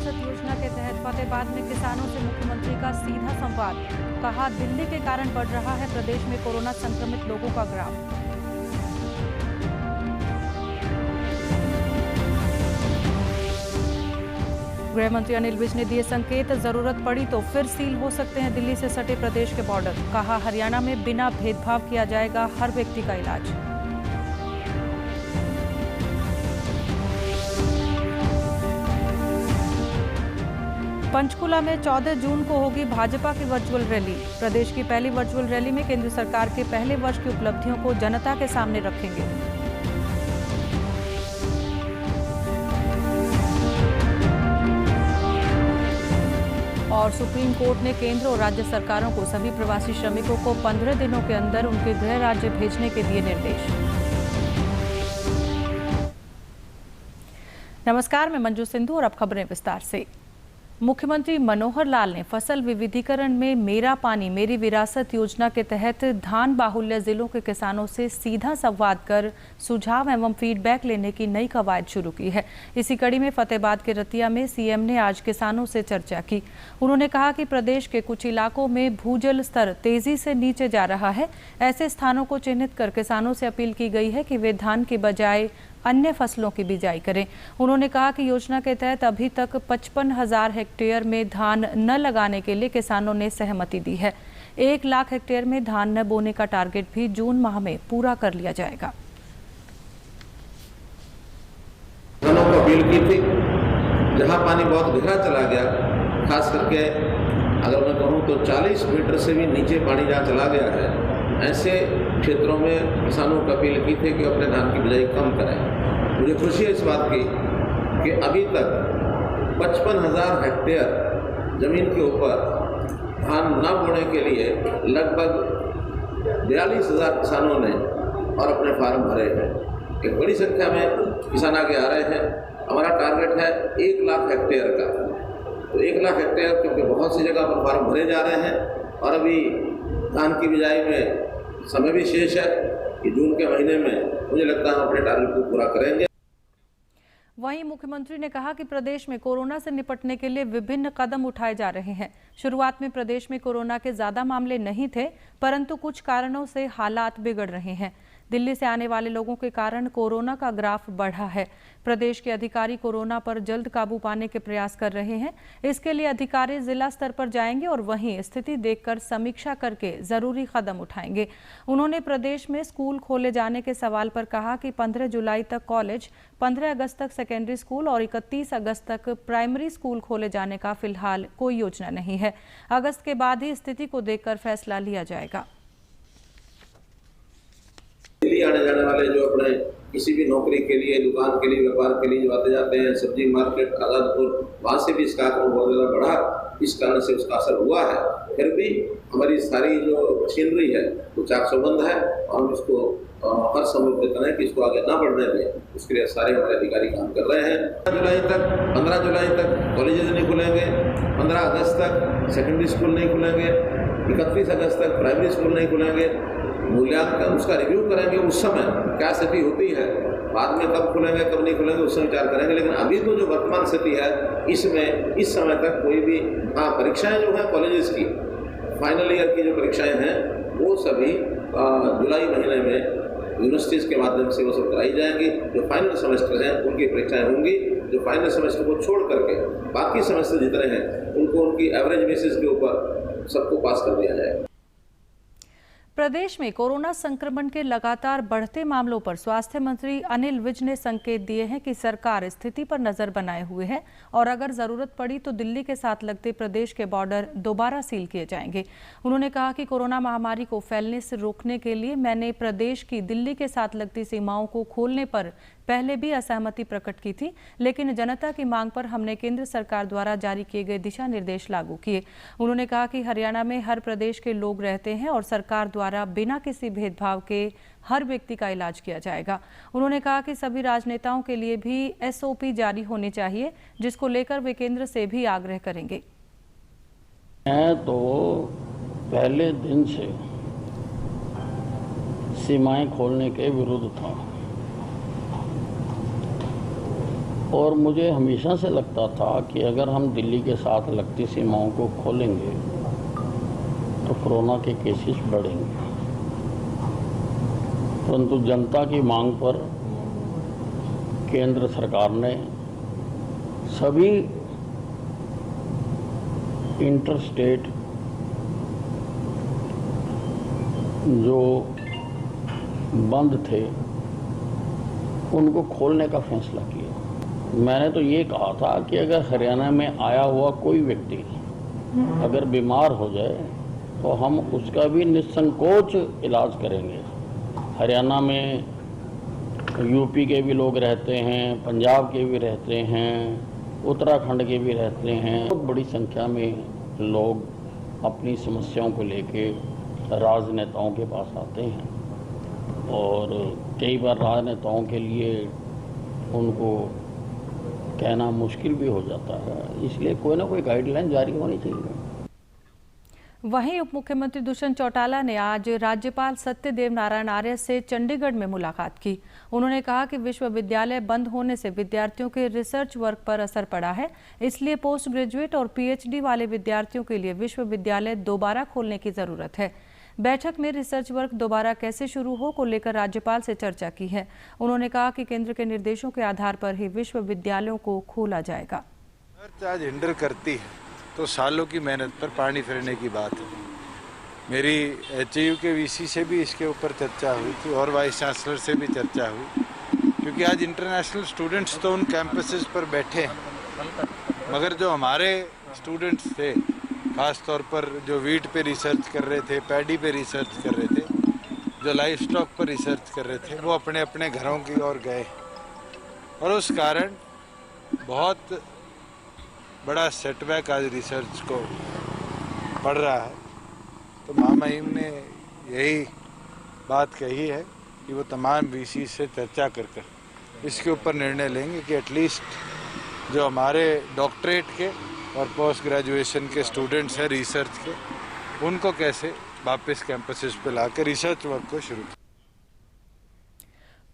विरासत योजना के तहत फतेहाबाद में किसानों से मुख्यमंत्री का सीधा संवाद। कहा, दिल्ली के कारण बढ़ रहा है प्रदेश में कोरोना संक्रमित लोगों का ग्राफ। गृह मंत्री अनिल विज ने दिए संकेत, जरूरत पड़ी तो फिर सील हो सकते हैं दिल्ली से सटे प्रदेश के बॉर्डर। कहा, हरियाणा में बिना भेदभाव किया जाएगा हर व्यक्ति का इलाज। पंचकुला में 14 जून को होगी भाजपा की वर्चुअल रैली। प्रदेश की पहली वर्चुअल रैली में केंद्र सरकार के पहले वर्ष की उपलब्धियों को जनता के सामने रखेंगे। और सुप्रीम कोर्ट ने केंद्र और राज्य सरकारों को सभी प्रवासी श्रमिकों को 15 दिनों के अंदर उनके गृह राज्य भेजने के दिए निर्देश। नमस्कार, मैं मंजू सिंधु और अब खबरें विस्तार से। मुख्यमंत्री मनोहर लाल ने फसल विविधीकरण में मेरा पानी मेरी विरासत योजना के तहत धान बाहुल्य जिलों के किसानों से सीधा संवाद कर सुझाव एवं फीडबैक लेने की नई कवायद शुरू की है। इसी कड़ी में फतेहाबाद के रतिया में सीएम ने आज किसानों से चर्चा की। उन्होंने कहा कि प्रदेश के कुछ इलाकों में भूजल स्तर तेजी से नीचे जा रहा है। ऐसे स्थानों को चिन्हित कर किसानों से अपील की गई है कि वे धान के बजाय अन्य फसलों की बिजाई करें। उन्होंने कहा कि योजना के तहत अभी तक 55,000 हेक्टेयर में धान न लगाने के लिए किसानों ने सहमति दी है। 1 लाख हेक्टेयर में धान न बोने का टारगेट भी जून माह में पूरा कर लिया जाएगा। किसानों को अपील की थी, जहां पानी बहुत गहरा चला गया, खास करके अगर मैं कहूँ तो 40 मीटर से भी नीचे पानी जहाँ चला गया है, ऐसे क्षेत्रों में किसानों को अपील की थी कि अपने धान की बिजाई कम करें। मुझे खुशी है इस बात की कि अभी तक 55,000 हेक्टेयर जमीन के ऊपर धान न बोने के लिए लगभग 42,000 किसानों ने और अपने फार्म भरे हैं। एक बड़ी संख्या में किसान आगे आ रहे हैं। हमारा टारगेट है 1 लाख हेक्टेयर का। तो 1 लाख हेक्टेयर क्योंकि बहुत सी जगह पर फार्म भरे जा रहे हैं और अभी धान की बिजाई में समय भी शेष है कि जून के महीने में मुझे लगता है हम अपने टारगेट को पूरा करेंगे। वहीं मुख्यमंत्री ने कहा कि प्रदेश में कोरोना से निपटने के लिए विभिन्न कदम उठाए जा रहे हैं। शुरुआत में प्रदेश में कोरोना के ज्यादा मामले नहीं थे, परंतु कुछ कारणों से हालात बिगड़ रहे हैं। दिल्ली से आने वाले लोगों के कारण कोरोना का ग्राफ बढ़ा है। प्रदेश के अधिकारी कोरोना पर जल्द काबू पाने के प्रयास कर रहे हैं। इसके लिए अधिकारी जिला स्तर पर जाएंगे और वहीं स्थिति देखकर समीक्षा करके जरूरी कदम उठाएंगे। उन्होंने प्रदेश में स्कूल खोले जाने के सवाल पर कहा कि 15 जुलाई तक कॉलेज, 15 अगस्त तक सेकेंडरी स्कूल और 31 अगस्त तक प्राइमरी स्कूल खोले जाने का फिलहाल कोई योजना नहीं है। अगस्त के बाद ही स्थिति को देखकर फैसला लिया जाएगा। दिल्ली आने जाने वाले जो अपने किसी भी नौकरी के लिए, दुकान के लिए, व्यापार के लिए जो आते जाते हैं, सब्जी मार्केट, आजादपुर, वहाँ से भी इसका आंकड़ा बहुत ज़्यादा बढ़ा। इस कारण से उसका असर हुआ है। फिर भी हमारी सारी जो मशीनरी है वो चाकचौबंद है और हम इसको हर संभव प्रयत्न है कि इसको आगे ना बढ़ने दें। उसके लिए सारे हमारे अधिकारी काम कर रहे हैं। 15 जुलाई तक कॉलेजेस नहीं खुलेंगे, 15 अगस्त तक सेकेंडरी स्कूल नहीं खुलेंगे, 31 अगस्त तक प्राइमरी स्कूल नहीं खुलेंगे। मूल्यांकन उसका रिव्यू करेंगे, उस समय क्या स्थिति होती है, बाद में कब खुलेंगे कब नहीं खुलेंगे उस समय विचार करेंगे। लेकिन अभी तो जो वर्तमान स्थिति है इसमें इस समय तक कोई भी परीक्षाएं जो हैं कॉलेजेस की फाइनल ईयर की जो परीक्षाएं हैं वो सभी जुलाई महीने में यूनिवर्सिटीज़ के माध्यम से वो सब कराई जाएंगी। जो फाइनल सेमेस्टर हैं उनकी परीक्षाएं होंगी। जो फाइनल सेमेस्टर को छोड़ करके बाकी सेमेस्टर जितने हैं उनको उनकी एवरेज बेसिस के ऊपर सबको पास कर दिया जाएगा। प्रदेश में कोरोना संक्रमण के लगातार बढ़ते मामलों पर स्वास्थ्य मंत्री अनिल विज ने संकेत दिए हैं कि सरकार स्थिति पर नजर बनाए हुए है और अगर जरूरत पड़ी तो दिल्ली के साथ लगते प्रदेश के बॉर्डर दोबारा सील किए जाएंगे। उन्होंने कहा कि कोरोना महामारी को फैलने से रोकने के लिए मैंने प्रदेश की दिल्ली के साथ लगती सीमाओं को खोलने पर पहले भी असहमति प्रकट की थी, लेकिन जनता की मांग पर हमने केंद्र सरकार द्वारा जारी किए गए दिशा निर्देश लागू किए। उन्होंने कहा कि हरियाणा में हर प्रदेश के लोग रहते हैं और सरकार द्वारा बिना किसी भेदभाव के हर व्यक्ति का इलाज किया जाएगा। उन्होंने कहा कि सभी राजनेताओं के लिए भी एसओपी जारी होनी चाहिए, जिसको लेकर वे केंद्र से भी आग्रह करेंगे। मैं तो पहले दिन से सीमाएं खोलने के विरुद्ध था। और मुझे हमेशा से लगता था कि अगर हम दिल्ली के साथ लगती सीमाओं को खोलेंगे तो कोरोना के केसेस बढ़ेंगे, परंतु जनता की मांग पर केंद्र सरकार ने सभी इंटरस्टेट जो बंद थे उनको खोलने का फैसला किया। मैंने तो ये कहा था कि अगर हरियाणा में आया हुआ कोई व्यक्ति अगर बीमार हो जाए तो हम उसका भी निसंकोच इलाज करेंगे। हरियाणा में यूपी के भी लोग रहते हैं, पंजाब के भी रहते हैं, उत्तराखंड के भी रहते हैं। बहुत बड़ी संख्या में लोग अपनी समस्याओं को लेके राजनेताओं के पास आते हैं और कई बार राजनेताओं के लिए उनको कहना मुश्किल भी हो जाता है, इसलिए कोई ना कोई गाइडलाइन जारी होनी चाहिए। वहीं उप मुख्यमंत्री दुष्यंत चौटाला ने आज राज्यपाल सत्यदेव नारायण आर्य से चंडीगढ़ में मुलाकात की। उन्होंने कहा कि विश्वविद्यालय बंद होने से विद्यार्थियों के रिसर्च वर्क पर असर पड़ा है, इसलिए पोस्ट ग्रेजुएट और पीएचडी वाले विद्यार्थियों के लिए विश्वविद्यालय दोबारा खोलने की जरूरत है। बैठक में रिसर्च वर्क दोबारा कैसे शुरू हो को लेकर राज्यपाल से चर्चा की है। उन्होंने कहा कि केंद्र के निर्देशों के आधार पर ही विश्वविद्यालयों को खोला जाएगा। आज हिंडर करती है तो सालों की मेहनत पर पानी फिरने की बात है। मेरी एचयू के वीसी से भी इसके ऊपर चर्चा हुई थी और वाइस चांसलर से भी चर्चा हुई, क्योंकि आज इंटरनेशनल स्टूडेंट्स तो उन कैंपसेस पर बैठे हैं, मगर जो हमारे स्टूडेंट्स थे, खास तौर पर जो वीट पे रिसर्च कर रहे थे, पैडी पे रिसर्च कर रहे थे, जो लाइफ स्टॉक पर रिसर्च कर रहे थे, वो अपने अपने घरों की ओर गए और उस कारण बहुत बड़ा सेटबैक आज रिसर्च को पड़ रहा है। तो महामहिम ने यही बात कही है कि वो तमाम वीसी से चर्चा कर इसके ऊपर निर्णय लेंगे कि एटलीस्ट जो हमारे डॉक्टरेट के और पोस्ट ग्रेजुएशन के स्टूडेंट्स हैं रिसर्च के, उनको कैसे वापस कैंपसेस पे लाकर रिसर्च वर्क को शुरू किया।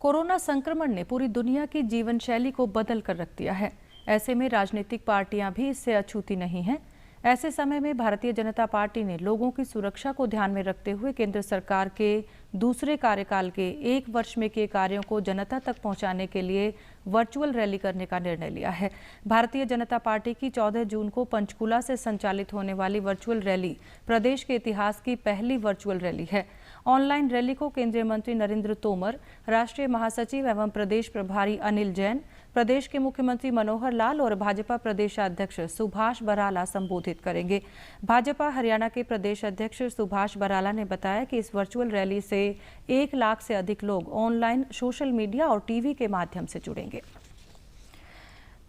कोरोना संक्रमण ने पूरी दुनिया की जीवन शैली को बदल कर रख दिया है। ऐसे में राजनीतिक पार्टियां भी इससे अछूती नहीं हैं। ऐसे समय में भारतीय जनता पार्टी ने लोगों की सुरक्षा को ध्यान में रखते हुए केंद्र सरकार के दूसरे कार्यकाल के 1 वर्ष में किए कार्यों को जनता तक पहुंचाने के लिए वर्चुअल रैली करने का निर्णय लिया है। भारतीय जनता पार्टी की 14 जून को पंचकुला से संचालित होने वाली वर्चुअल रैली प्रदेश के इतिहास की पहली वर्चुअल रैली है। ऑनलाइन रैली को केंद्रीय मंत्री नरेंद्र तोमर, राष्ट्रीय महासचिव एवं प्रदेश प्रभारी अनिल जैन, प्रदेश के मुख्यमंत्री मनोहर लाल और भाजपा प्रदेशाध्यक्ष सुभाष बराला संबोधित करेंगे। भाजपा हरियाणा के प्रदेश अध्यक्ष सुभाष बराला ने बताया कि इस वर्चुअल रैली से 1 लाख से अधिक लोग ऑनलाइन, सोशल मीडिया और टीवी के माध्यम से जुड़ेंगे।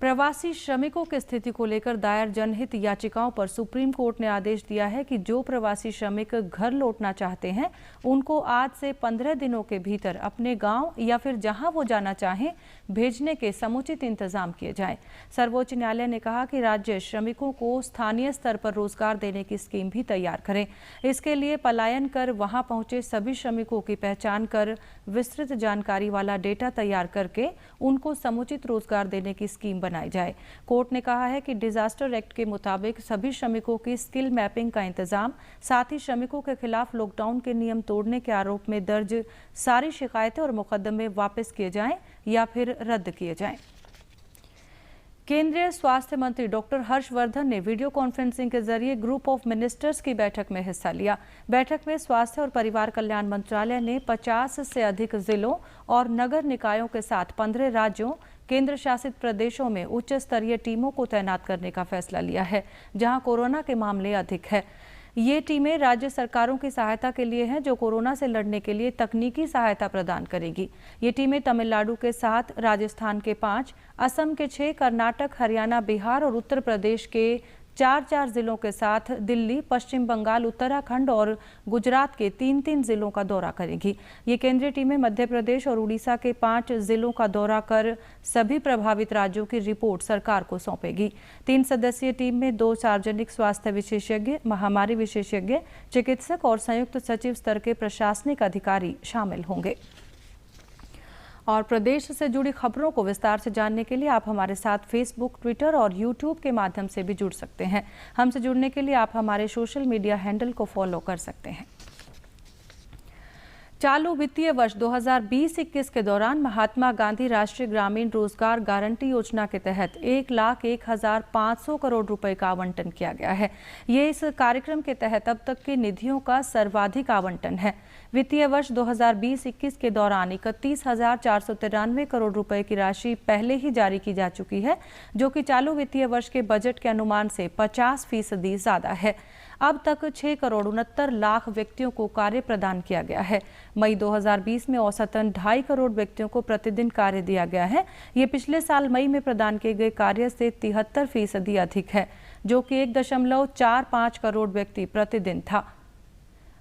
प्रवासी श्रमिकों की स्थिति को लेकर दायर जनहित याचिकाओं पर सुप्रीम कोर्ट ने आदेश दिया है कि जो प्रवासी श्रमिक घर लौटना चाहते हैं उनको आज से 15 दिनों के भीतर अपने गांव या फिर जहां वो जाना चाहें भेजने के समुचित इंतजाम किए जाएं। सर्वोच्च न्यायालय ने कहा कि राज्य श्रमिकों को स्थानीय स्तर पर रोजगार देने की स्कीम भी तैयार करें। इसके लिए पलायन कर वहां पहुंचे सभी श्रमिकों की पहचान कर विस्तृत जानकारी वाला डेटा तैयार करके उनको समुचित रोजगार देने की स्कीम बनाई जाए। कोर्ट ने कहा है कि डिजास्टर एक्ट के मुताबिक सभी श्रमिकों की स्किल मैपिंग का इंतजाम, साथ ही श्रमिकों के खिलाफ लॉकडाउन के नियम तोड़ने के आरोप में दर्ज सारी शिकायतें और मुकदमे वापस किए जाएं या फिर रद्द किए जाएं। केंद्रीय स्वास्थ्य मंत्री डॉक्टर हर्षवर्धन ने वीडियो कॉन्फ्रेंसिंग के जरिए ग्रुप ऑफ मिनिस्टर्स की बैठक में हिस्सा लिया। बैठक में स्वास्थ्य और परिवार कल्याण मंत्रालय ने 50 से अधिक जिलों और नगर निकायों के साथ 15 राज्यों, केंद्र शासित प्रदेशों में उच्च स्तरीय टीमों को तैनात करने का फैसला लिया है, जहां कोरोना के मामले अधिक है। ये टीमें राज्य सरकारों की सहायता के लिए हैं, जो कोरोना से लड़ने के लिए तकनीकी सहायता प्रदान करेगी। ये टीमें तमिलनाडु के 7, राजस्थान के 5, असम के 6, कर्नाटक, हरियाणा, बिहार और उत्तर प्रदेश के 4 जिलों के साथ दिल्ली, पश्चिम बंगाल, उत्तराखंड और गुजरात के 3 जिलों का दौरा करेंगी। ये केंद्रीय टीमें मध्य प्रदेश और उड़ीसा के 5 जिलों का दौरा कर सभी प्रभावित राज्यों की रिपोर्ट सरकार को सौंपेगी। 3 सदस्यीय टीम में 2 सार्वजनिक स्वास्थ्य विशेषज्ञ, महामारी विशेषज्ञ, चिकित्सक और संयुक्त सचिव स्तर के प्रशासनिक अधिकारी शामिल होंगे। और प्रदेश से जुड़ी खबरों को विस्तार से जानने के लिए आप हमारे साथ फेसबुक, ट्विटर और यूट्यूब के माध्यम से भी जुड़ सकते हैं। हमसे जुड़ने के लिए आप हमारे सोशल मीडिया हैंडल को फॉलो कर सकते हैं। चालू वित्तीय वर्ष 2020-21 के दौरान महात्मा गांधी राष्ट्रीय ग्रामीण रोजगार गारंटी योजना के तहत 1,01,500 करोड़ रुपए का आवंटन किया गया है। ये इस कार्यक्रम के तहत अब तक की निधियों का सर्वाधिक आवंटन है। वित्तीय वर्ष 2020-21 के दौरान 31,493 करोड़ रुपए की राशि पहले ही जारी की जा चुकी है, जो कि चालू वित्तीय वर्ष के बजट के अनुमान से 50% ज्यादा है। अब तक 6,69,00,000 व्यक्तियों को कार्य प्रदान किया गया है। मई 2020 में औसतन 2.5 करोड़ व्यक्तियों को प्रतिदिन कार्य दिया गया है। ये पिछले साल मई में प्रदान किए गए कार्य से 73% अधिक है, जो कि 1.45 करोड़ व्यक्ति प्रतिदिन था।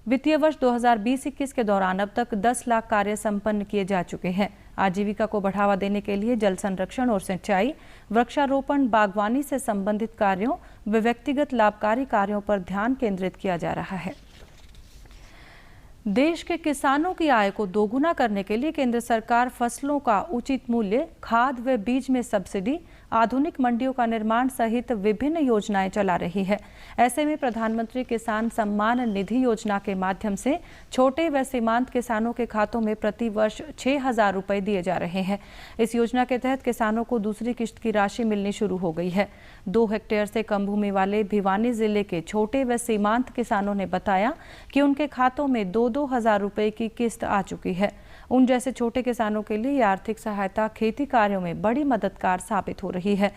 वित्तीय वर्ष 2020-21 के दौरान अब तक 10 लाख कार्य संपन्न किए जा चुके हैं। आजीविका को बढ़ावा देने के लिए जल संरक्षण और सिंचाई, वृक्षारोपण, बागवानी से संबंधित कार्यों व व्यक्तिगत लाभकारी कार्यों पर ध्यान केंद्रित किया जा रहा है। देश के किसानों की आय को दोगुना करने के लिए केंद्र सरकार फसलों का उचित मूल्य, खाद व बीज में सब्सिडी, आधुनिक मंडियों का निर्माण सहित विभिन्न योजनाएं चला रही है। ऐसे में प्रधानमंत्री किसान सम्मान निधि योजना के माध्यम से छोटे व सीमांत किसानों के खातों में प्रति वर्ष 6,000 रुपए दिए जा रहे हैं। इस योजना के तहत किसानों को दूसरी किश्त की राशि मिलनी शुरू हो गई है। 2 हेक्टेयर से कम भूमि वाले भिवानी जिले के छोटे व सीमांत किसानों ने बताया कि उनके खातों में 2-2 हज़ार रुपए की किस्त आ चुकी है। उन जैसे छोटे किसानों के लिए ये आर्थिक सहायता खेती कार्यों में बड़ी मददगार साबित हो रही है।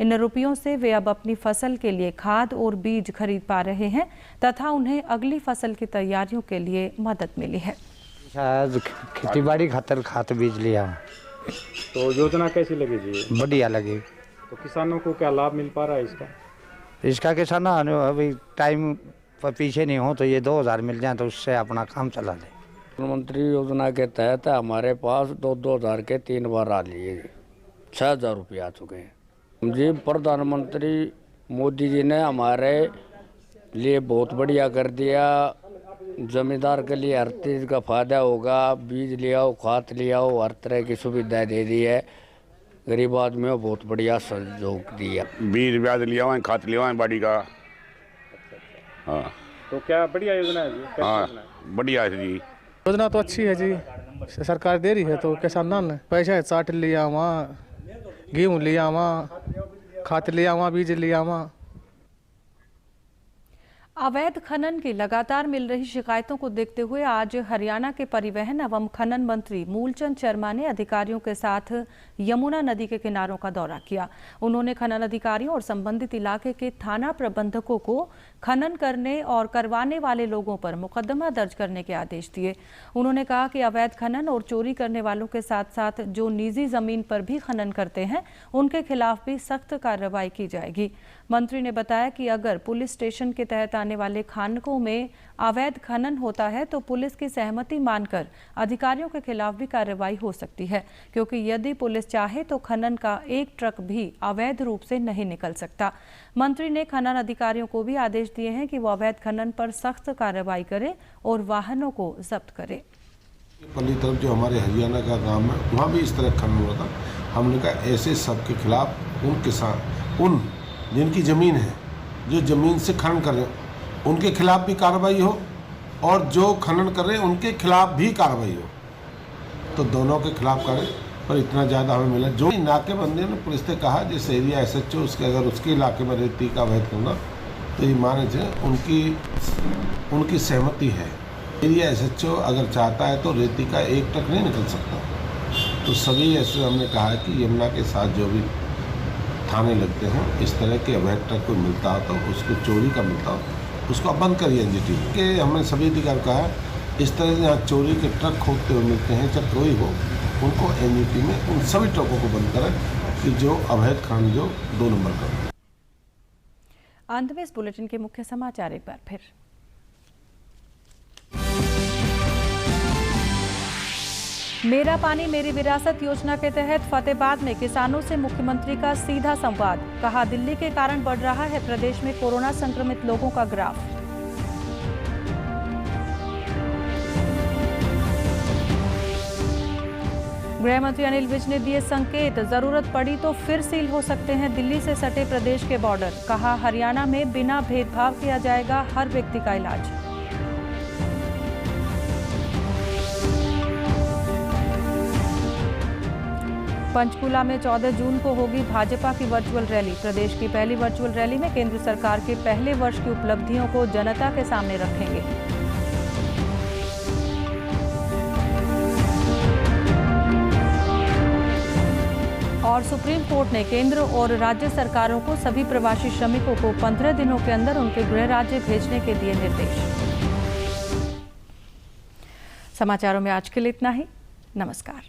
इन रुपयों से वे अब अपनी फसल के लिए खाद और बीज खरीद पा रहे हैं तथा उन्हें अगली फसल की तैयारियों के लिए मदद मिली है। खेती बाड़ी खातर खाद बीज लिया। तो योजना कैसी लगी जी? बढ़िया लगी। तो किसानों को क्या लाभ मिल पा रहा है इसका किसान अभी टाइम पर पीछे नहीं हो तो ये 2,000 मिल जाए तो उससे अपना काम चला ले। प्रधानमंत्री योजना के तहत हमारे पास 2,000 के 3 बार आ लिए, 6,000 रुपये आ चुके हैं जी। प्रधानमंत्री मोदी जी ने हमारे लिए बहुत बढ़िया कर दिया। जमींदार के लिए हर चीज़ का फायदा होगा। बीज ले आओ, खाद ले आओ, हर तरह की सुविधा दे दी है। गरीब आदमी को बहुत बढ़िया सहयोग दिया। बीज ब्याज लिया हुआ है, खाद लिया हुआ है बाड़ी का। हाँ, तो क्या बढ़िया योजना है जी? हाँ बढ़िया है जी। योजना तो अच्छी है जी, सरकार दे रही है तो किसान पैसा 60 लिया वहाँ, गेहूँ लिया वहाँ, खाद लिया वहाँ, बीज लिया वहाँ। अवैध खनन की लगातार मिल रही शिकायतों को देखते हुए आज हरियाणा के परिवहन एवं खनन मंत्री मूलचंद शर्मा ने अधिकारियों के साथ यमुना नदी के किनारों का दौरा किया। उन्होंने खनन अधिकारियों और संबंधित इलाके के थाना प्रबंधकों को खनन करने और करवाने वाले लोगों पर मुकदमा दर्ज करने के आदेश दिए। उन्होंने कहा कि अवैध खनन और चोरी करने वालों के साथ साथ जो निजी जमीन पर भी खनन करते हैं उनके खिलाफ भी सख्त कार्रवाई की जाएगी। मंत्री ने बताया कि अगर पुलिस स्टेशन के तहत आने वाले खानकों में अवैध खनन होता है तो पुलिस की सहमति मानकर अधिकारियों के खिलाफ भी कार्रवाई हो सकती है, क्योंकि यदि पुलिस चाहे तो खनन का एक ट्रक भी अवैध रूप से नहीं निकल सकता। मंत्री ने खनन अधिकारियों को भी आदेश दिए हैं कि वो अवैध खनन पर सख्त कार्रवाई करे और वाहनों को जब्त करे। पल्ली तरफ जो हमारे हरियाणा का गांव है वहाँ भी इस तरह खनन हुआ था। हमने कहा ऐसे सबके खिलाफ उन किसान, उन जिनकी ज़मीन है, जो ज़मीन से खनन कर रहे हैं उनके खिलाफ भी कार्रवाई हो और जो खनन कर रहे हैं उनके खिलाफ भी कार्रवाई हो। तो दोनों के खिलाफ करें, पर इतना ज़्यादा हमें मिला। जो नाकेबंदी ने पुलिस ने कहा जैसे एरिया SHO उसके अगर उसके इलाके में रेती का अवैध करना तो ये माने थे उनकी सहमति है। एरिया SHO अगर चाहता है तो रेती का एक ट्रक नहीं निकल सकता। तो सभी ऐसे हमने कहा है कि यमुना के साथ जो भी थाने लगते हैं इस तरह के अवैध ट्रक को मिलता हो तो उसको चोरी का मिलता हो उसको बंद करिए। NGT के हमने सभी अधिकार कहा इस तरह से यहाँ चोरी के ट्रक खोदते हुए मिलते हैं, चाहे कोई हो, उनको NGT में उन सभी ट्रकों को बंद करें कि जो अवैध खनन जो 2 नंबर का। अंत में इस बुलेटिन के मुख्य समाचार एक बार फिर। मेरा पानी मेरी विरासत योजना के तहत फतेहाबाद में किसानों से मुख्यमंत्री का सीधा संवाद। कहा, दिल्ली के कारण बढ़ रहा है प्रदेश में कोरोना संक्रमित लोगों का ग्राफ। गृह मंत्री अनिल विज ने दिए संकेत, जरूरत पड़ी तो फिर सील हो सकते हैं दिल्ली से सटे प्रदेश के बॉर्डर। कहा, हरियाणा में बिना भेदभाव किया जाएगा हर व्यक्ति का इलाज। पंचकुला में 14 जून को होगी भाजपा की वर्चुअल रैली। प्रदेश की पहली वर्चुअल रैली में केंद्र सरकार के पहले वर्ष की उपलब्धियों को जनता के सामने रखेंगे। और सुप्रीम कोर्ट ने केंद्र और राज्य सरकारों को सभी प्रवासी श्रमिकों को 15 दिनों के अंदर उनके गृह राज्य भेजने के दिए निर्देश। समाचारों में आज के लिए इतना ही। नमस्कार।